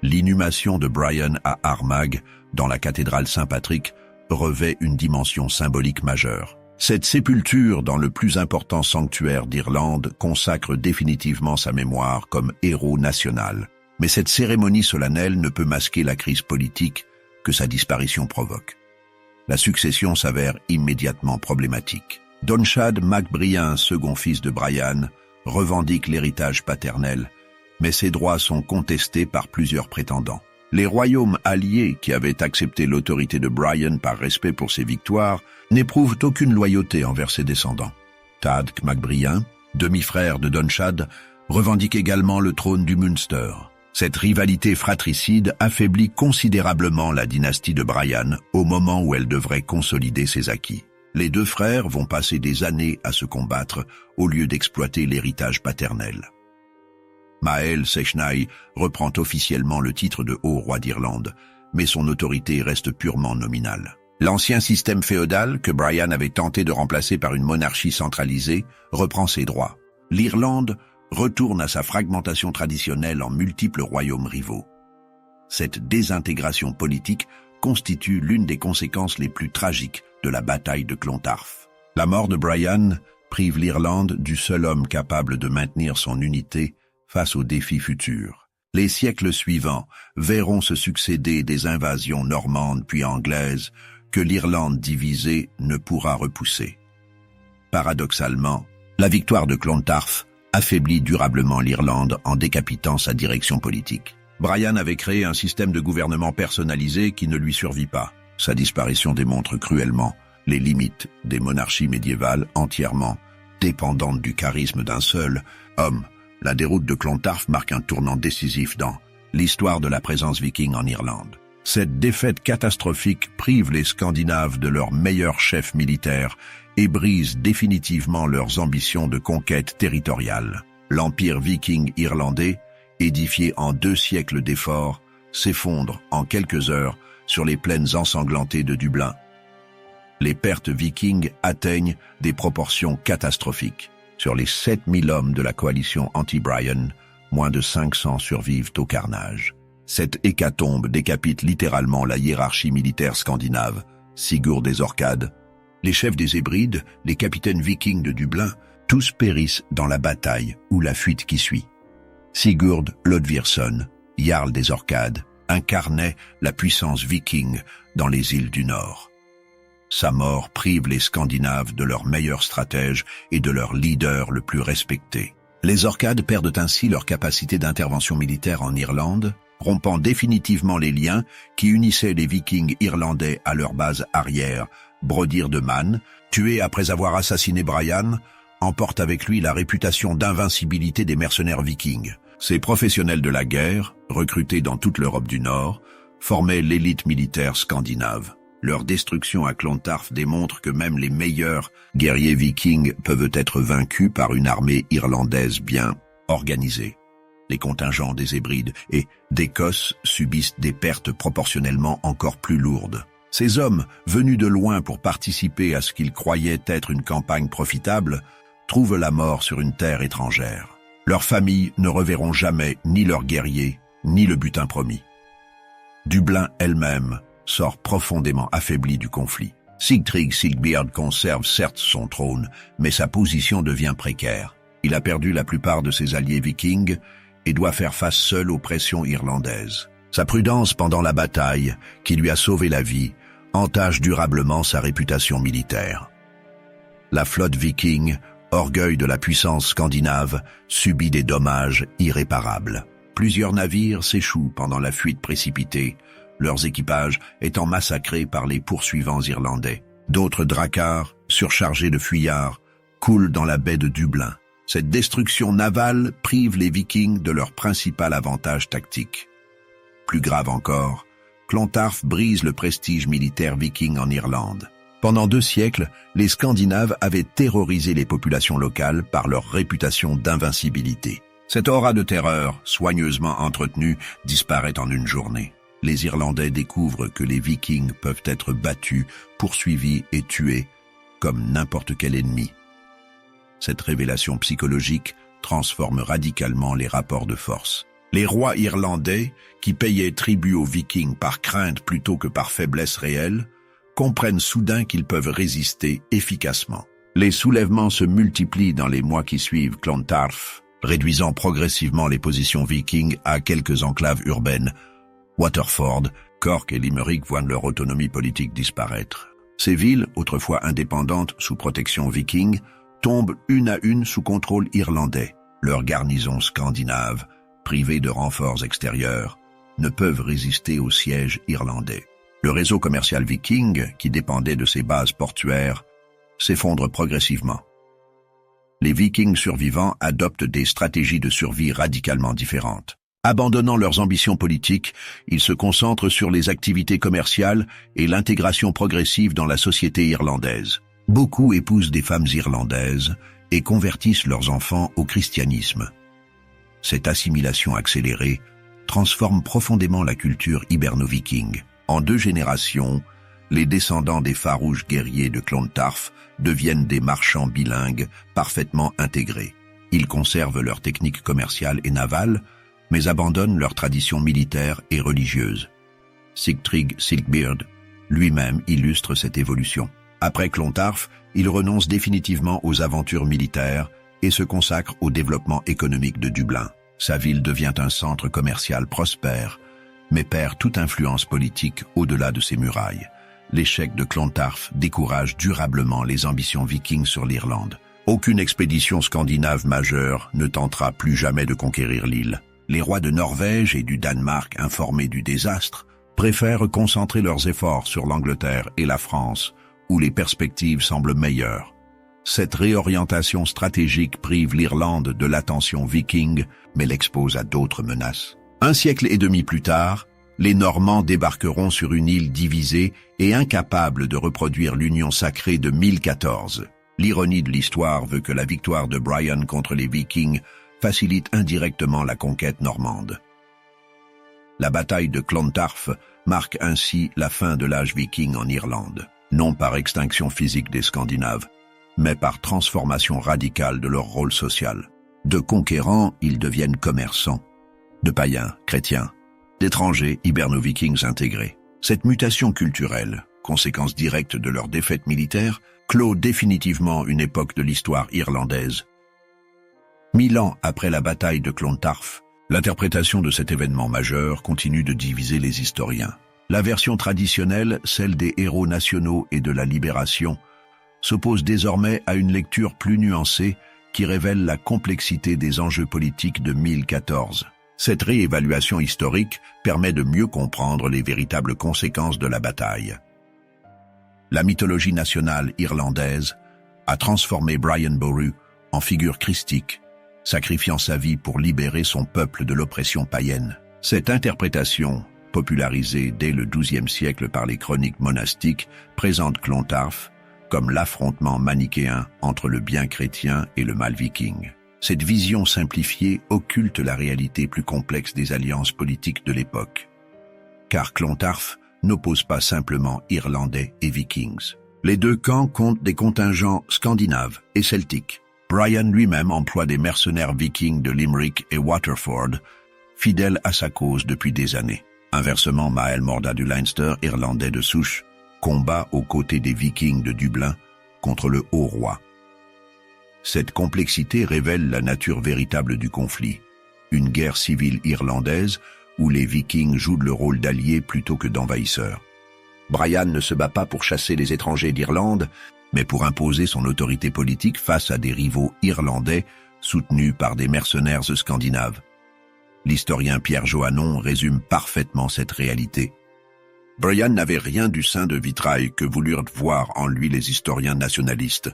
L'inhumation de Brian à Armagh, dans la cathédrale Saint-Patrick, revêt une dimension symbolique majeure. Cette sépulture dans le plus important sanctuaire d'Irlande consacre définitivement sa mémoire comme héros national. Mais cette cérémonie solennelle ne peut masquer la crise politique que sa disparition provoque. La succession s'avère immédiatement problématique. Donnchad mac Brian, second fils de Brian, revendique l'héritage paternel, mais ses droits sont contestés par plusieurs prétendants. Les royaumes alliés qui avaient accepté l'autorité de Brian par respect pour ses victoires n'éprouvent aucune loyauté envers ses descendants. Tadc mac Brian, demi-frère de Donnchad, revendique également le trône du Munster. Cette rivalité fratricide affaiblit considérablement la dynastie de Brian au moment où elle devrait consolider ses acquis. Les deux frères vont passer des années à se combattre au lieu d'exploiter l'héritage paternel. Máel Sechnaill reprend officiellement le titre de haut-roi d'Irlande, mais son autorité reste purement nominale. L'ancien système féodal, que Brian avait tenté de remplacer par une monarchie centralisée, reprend ses droits. L'Irlande retourne à sa fragmentation traditionnelle en multiples royaumes rivaux. Cette désintégration politique constitue l'une des conséquences les plus tragiques de la bataille de Clontarf. La mort de Brian prive l'Irlande du seul homme capable de maintenir son unité face aux défis futurs. Les siècles suivants verront se succéder des invasions normandes puis anglaises que l'Irlande divisée ne pourra repousser. Paradoxalement, la victoire de Clontarf affaiblit durablement l'Irlande en décapitant sa direction politique. Brian avait créé un système de gouvernement personnalisé qui ne lui survit pas. Sa disparition démontre cruellement les limites des monarchies médiévales entièrement dépendantes du charisme d'un seul homme. La déroute de Clontarf marque un tournant décisif dans l'histoire de la présence viking en Irlande. Cette défaite catastrophique prive les Scandinaves de leur meilleur chef militaire et brise définitivement leurs ambitions de conquête territoriale. L'empire viking irlandais, édifié en 2 siècles d'efforts, s'effondre en quelques heures sur les plaines ensanglantées de Dublin. Les pertes vikings atteignent des proportions catastrophiques. Sur les 7000 hommes de la coalition anti-Brian, moins de 500 survivent au carnage. Cette hécatombe décapite littéralement la hiérarchie militaire scandinave, Sigurd des Orcades, les chefs des Hébrides, les capitaines vikings de Dublin, tous périssent dans la bataille ou la fuite qui suit. Sigurd Lodvirsson, Jarl des Orcades, incarnait la puissance viking dans les îles du Nord. Sa mort prive les Scandinaves de leur meilleur stratège et de leur leader le plus respecté. Les Orcades perdent ainsi leur capacité d'intervention militaire en Irlande, rompant définitivement les liens qui unissaient les Vikings irlandais à leur base arrière. Brodir de Man, tué après avoir assassiné Brian, emporte avec lui la réputation d'invincibilité des mercenaires vikings. Ces professionnels de la guerre, recrutés dans toute l'Europe du Nord, formaient l'élite militaire scandinave. Leur destruction à Clontarf démontre que même les meilleurs guerriers vikings peuvent être vaincus par une armée irlandaise bien organisée. Les contingents des Hébrides et d'Écosse subissent des pertes proportionnellement encore plus lourdes. Ces hommes, venus de loin pour participer à ce qu'ils croyaient être une campagne profitable, trouvent la mort sur une terre étrangère. Leurs familles ne reverront jamais ni leurs guerriers, ni le butin promis. Dublin elle-même sort profondément affaiblie du conflit. Sigtryg Sigbeard conserve certes son trône, mais sa position devient précaire. Il a perdu la plupart de ses alliés vikings et doit faire face seul aux pressions irlandaises. Sa prudence pendant la bataille, qui lui a sauvé la vie, entache durablement sa réputation militaire. La flotte viking, orgueil de la puissance scandinave, subit des dommages irréparables. Plusieurs navires s'échouent pendant la fuite précipitée, leurs équipages étant massacrés par les poursuivants irlandais. D'autres dracars, surchargés de fuyards, coulent dans la baie de Dublin. Cette destruction navale prive les Vikings de leur principal avantage tactique. Plus grave encore, Clontarf brise le prestige militaire viking en Irlande. Pendant 2 siècles, les Scandinaves avaient terrorisé les populations locales par leur réputation d'invincibilité. Cette aura de terreur, soigneusement entretenue, disparaît en une journée. Les Irlandais découvrent que les Vikings peuvent être battus, poursuivis et tués, comme n'importe quel ennemi. Cette révélation psychologique transforme radicalement les rapports de force. Les rois irlandais, qui payaient tribut aux Vikings par crainte plutôt que par faiblesse réelle, comprennent soudain qu'ils peuvent résister efficacement. Les soulèvements se multiplient dans les mois qui suivent Clontarf, réduisant progressivement les positions vikings à quelques enclaves urbaines. Waterford, Cork et Limerick voient leur autonomie politique disparaître. Ces villes, autrefois indépendantes sous protection viking, tombent une à une sous contrôle irlandais. Leurs garnisons scandinaves, privées de renforts extérieurs, ne peuvent résister au siège irlandais. Le réseau commercial viking, qui dépendait de ses bases portuaires, s'effondre progressivement. Les Vikings survivants adoptent des stratégies de survie radicalement différentes. Abandonnant leurs ambitions politiques, ils se concentrent sur les activités commerciales et l'intégration progressive dans la société irlandaise. Beaucoup épousent des femmes irlandaises et convertissent leurs enfants au christianisme. Cette assimilation accélérée transforme profondément la culture hiberno-viking. En 2 générations, les descendants des farouches guerriers de Clontarf deviennent des marchands bilingues parfaitement intégrés. Ils conservent leurs techniques commerciales et navales, mais abandonnent leurs traditions militaires et religieuses. Sigtryg Sigbeard lui-même illustre cette évolution. Après Clontarf, il renonce définitivement aux aventures militaires et se consacre au développement économique de Dublin. Sa ville devient un centre commercial prospère, mais perd toute influence politique au-delà de ses murailles. L'échec de Clontarf décourage durablement les ambitions vikings sur l'Irlande. Aucune expédition scandinave majeure ne tentera plus jamais de conquérir l'île. Les rois de Norvège et du Danemark, informés du désastre, préfèrent concentrer leurs efforts sur l'Angleterre et la France, où les perspectives semblent meilleures. Cette réorientation stratégique prive l'Irlande de l'attention viking, mais l'expose à d'autres menaces. 1 siècle et demi plus tard, les Normands débarqueront sur une île divisée et incapable de reproduire l'union sacrée de 1014. L'ironie de l'histoire veut que la victoire de Brian contre les Vikings facilite indirectement la conquête normande. La bataille de Clontarf marque ainsi la fin de l'âge viking en Irlande, non par extinction physique des Scandinaves, mais par transformation radicale de leur rôle social. De conquérants, ils deviennent commerçants, de païens, chrétiens, d'étrangers, hiberno-vikings intégrés. Cette mutation culturelle, conséquence directe de leur défaite militaire, clôt définitivement une époque de l'histoire irlandaise. 1000 ans après la bataille de Clontarf, l'interprétation de cet événement majeur continue de diviser les historiens. La version traditionnelle, celle des héros nationaux et de la libération, s'oppose désormais à une lecture plus nuancée qui révèle la complexité des enjeux politiques de 1014. Cette réévaluation historique permet de mieux comprendre les véritables conséquences de la bataille. La mythologie nationale irlandaise a transformé Brian Boru en figure christique, sacrifiant sa vie pour libérer son peuple de l'oppression païenne. Cette interprétation popularisée dès le XIIe siècle par les chroniques monastiques, présente Clontarf comme l'affrontement manichéen entre le bien chrétien et le mal viking. Cette vision simplifiée occulte la réalité plus complexe des alliances politiques de l'époque. Car Clontarf n'oppose pas simplement Irlandais et Vikings. Les deux camps comptent des contingents scandinaves et celtiques. Brian lui-même emploie des mercenaires vikings de Limerick et Waterford, fidèles à sa cause depuis des années. Inversement, Mael Morda du Leinster, Irlandais de souche, combat aux côtés des Vikings de Dublin contre le Haut-Roi. Cette complexité révèle la nature véritable du conflit, une guerre civile irlandaise où les Vikings jouent le rôle d'alliés plutôt que d'envahisseurs. Brian ne se bat pas pour chasser les étrangers d'Irlande, mais pour imposer son autorité politique face à des rivaux irlandais soutenus par des mercenaires scandinaves. L'historien Pierre Johannon résume parfaitement cette réalité. Brian n'avait rien du sein de vitrail que voulurent voir en lui les historiens nationalistes.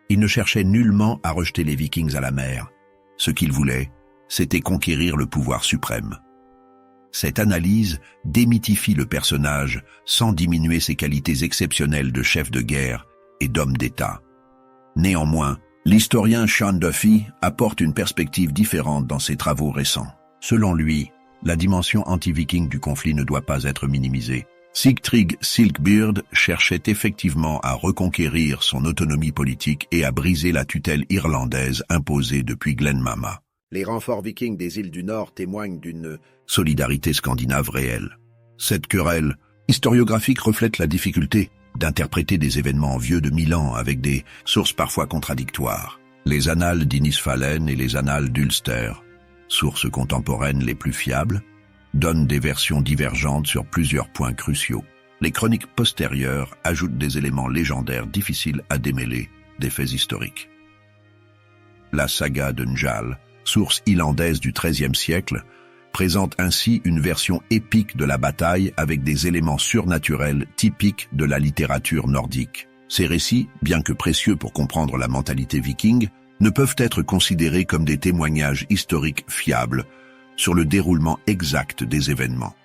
Il ne cherchait nullement à rejeter les Vikings à la mer. Ce qu'il voulait, c'était conquérir le pouvoir suprême. Cette analyse démythifie le personnage sans diminuer ses qualités exceptionnelles de chef de guerre et d'homme d'État. Néanmoins, l'historien Sean Duffy apporte une perspective différente dans ses travaux récents. Selon lui, la dimension anti-viking du conflit ne doit pas être minimisée. Sigtryg Silkbeard cherchait effectivement à reconquérir son autonomie politique et à briser la tutelle irlandaise imposée depuis Glenmama. Les renforts vikings des îles du Nord témoignent d'une solidarité scandinave réelle. Cette querelle historiographique reflète la difficulté d'interpréter des événements vieux de 1000 ans avec des sources parfois contradictoires. Les annales d'Innisfallen et les annales d'Ulster, sources contemporaines les plus fiables, donnent des versions divergentes sur plusieurs points cruciaux. Les chroniques postérieures ajoutent des éléments légendaires difficiles à démêler des faits historiques. La saga de Njal, source islandaise du XIIIe siècle, présente ainsi une version épique de la bataille avec des éléments surnaturels typiques de la littérature nordique. Ces récits, bien que précieux pour comprendre la mentalité viking, ne peuvent être considérés comme des témoignages historiques fiables sur le déroulement exact des événements.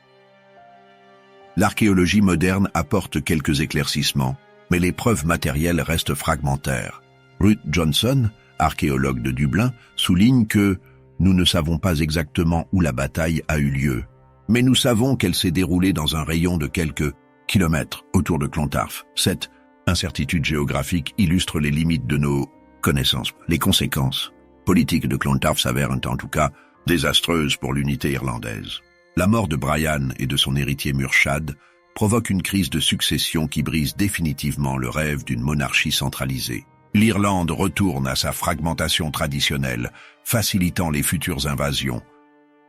L'archéologie moderne apporte quelques éclaircissements, mais les preuves matérielles restent fragmentaires. Ruth Johnson, archéologue de Dublin, souligne que « nous ne savons pas exactement où la bataille a eu lieu, mais nous savons qu'elle s'est déroulée dans un rayon de quelques kilomètres autour de Clontarf. Cette incertitude géographique illustre les limites de nos connaissances. Les conséquences politiques de Clontarf s'avèrent en tout cas désastreuses pour l'unité irlandaise. La mort de Brian et de son héritier Murchad provoque une crise de succession qui brise définitivement le rêve d'une monarchie centralisée. L'Irlande retourne à sa fragmentation traditionnelle, facilitant les futures invasions.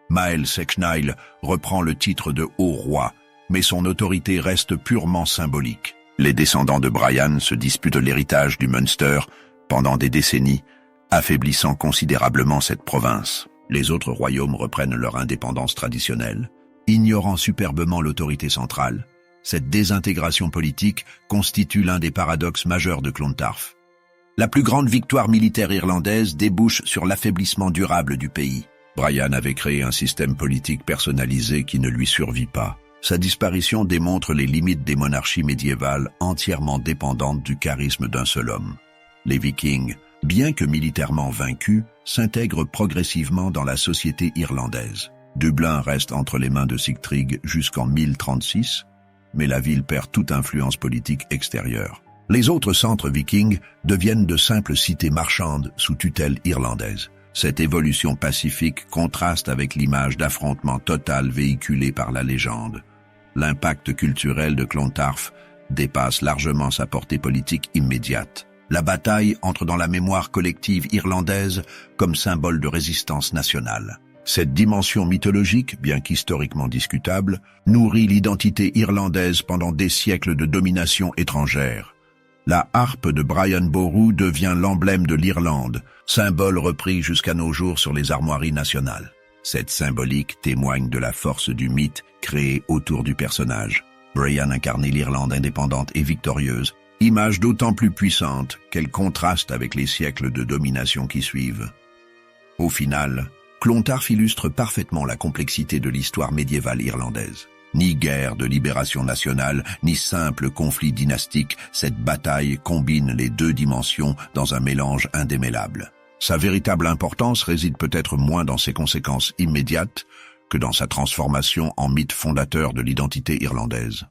Mael Sechnaill reprend le titre de Haut-Roi, mais son autorité reste purement symbolique. Les descendants de Brian se disputent l'héritage du Munster pendant des décennies, affaiblissant considérablement cette province. Les autres royaumes reprennent leur indépendance traditionnelle, ignorant superbement l'autorité centrale. Cette désintégration politique constitue l'un des paradoxes majeurs de Clontarf. La plus grande victoire militaire irlandaise débouche sur l'affaiblissement durable du pays. Brian avait créé un système politique personnalisé qui ne lui survit pas. Sa disparition démontre les limites des monarchies médiévales entièrement dépendantes du charisme d'un seul homme. Les Vikings, bien que militairement vaincus, s'intègrent progressivement dans la société irlandaise. Dublin reste entre les mains de Sigtryg jusqu'en 1036, mais la ville perd toute influence politique extérieure. Les autres centres vikings deviennent de simples cités marchandes sous tutelle irlandaise. Cette évolution pacifique contraste avec l'image d'affrontement total véhiculée par la légende. L'impact culturel de Clontarf dépasse largement sa portée politique immédiate. La bataille entre dans la mémoire collective irlandaise comme symbole de résistance nationale. Cette dimension mythologique, bien qu'historiquement discutable, nourrit l'identité irlandaise pendant des siècles de domination étrangère. La harpe de Brian Boru devient l'emblème de l'Irlande, symbole repris jusqu'à nos jours sur les armoiries nationales. Cette symbolique témoigne de la force du mythe créé autour du personnage. Brian incarnait l'Irlande indépendante et victorieuse, image d'autant plus puissante qu'elle contraste avec les siècles de domination qui suivent. Au final, Clontarf illustre parfaitement la complexité de l'histoire médiévale irlandaise. Ni guerre de libération nationale, ni simple conflit dynastique, cette bataille combine les deux dimensions dans un mélange indémêlable. Sa véritable importance réside peut-être moins dans ses conséquences immédiates que dans sa transformation en mythe fondateur de l'identité irlandaise.